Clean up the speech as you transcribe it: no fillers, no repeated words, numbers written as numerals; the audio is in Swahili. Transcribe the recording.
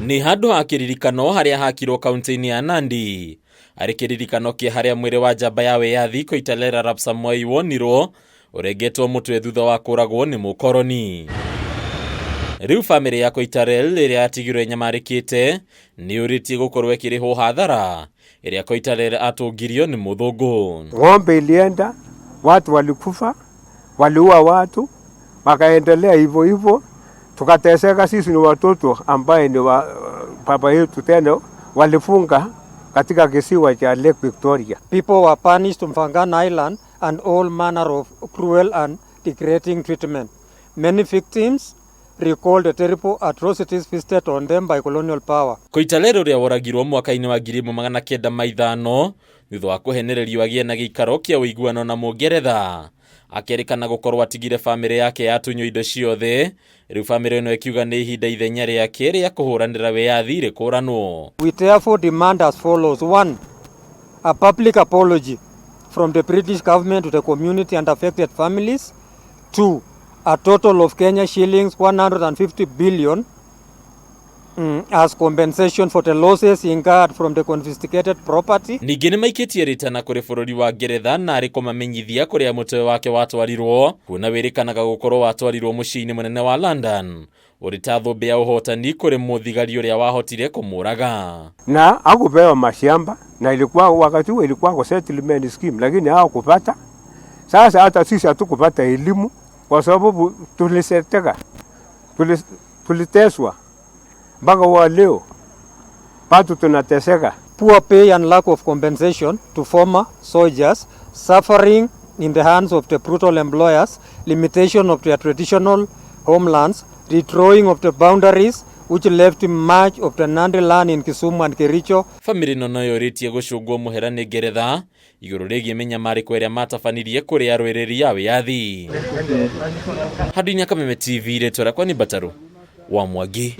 Ni handu ha kiririkano haria hakirwo kaunti-ini ya Nandi. Ari kiririkano kia haria mwiri wa njamba ya wiyathi Koitalel Arap Samoei wonirwo urengetwo mutwe thutha wa kuragwo ni mukoroni. Riu family ya Koitalel iria yatigirwo inyamarikite niyuritie gukorwo ikirihwo hathara iria Koitalel atungirio ni muthungu. Ng'ombe ilienda, watu walikufa, waliua watu, wakaendelea hivyo hivyo. Tukateseka sisi ni watoto ambaye ni baba yetu tena walifunga katika kisiwa cha Lake Victoria. People were punished on Mfangana Island and all manner of cruel and degrading treatment. Many victims recalled the terrible atrocities visited on them by colonial power. Koitalel uria oragirwo mwaka-ini wa 1905 thutha wa kuhenererio agie na giikaro kia uiguano na mungeretha. Akerikana gukorwo atigire family yake yatunywo indo ciothe. Riu family ino ikiuga ni ihinda ithenya riake ria kuhuranira wiyathi rikuranwo. We therefore demand as follows: 1. A public apology from the British government to the community and affected families. 2. A total of Kenya shillings 150 billion as compensation for the losses incurred from the confiscated property. Ningi ni maikitie ritana kuri bururi wa Ngeretha na ariko mamenyithia kuria mutwe wake watwarirwo kuna wirikanaga gukorwo watwarirwo muciini munene wa London urita thumbi ya uhotani kuri muthigari uria wahotire kumuraga na akupewa mashamba na ilikuwa wakati huo ilikuwa kwa settlement scheme, lakini hawakupata. Sasa hata sisi hatukupata elimu kwa sababu tuliseteka, tuliteswa mpaka wa leo bado tunateseka. Poor pay and lack of compensation to former soldiers suffering in the hands of the brutal employers, limitation of their traditional homelands, redrawing of the boundaries which left much of the Nandi land in Kisumu and Kericho. Family no niyuritie gucungwo muhera ni Ngeretha iguru rigie menyamariko iria matabanirie kuri arwiriri ya wiyathi. Hadu Nyakame TV retwara kwa ni Bataru wa Mwangi.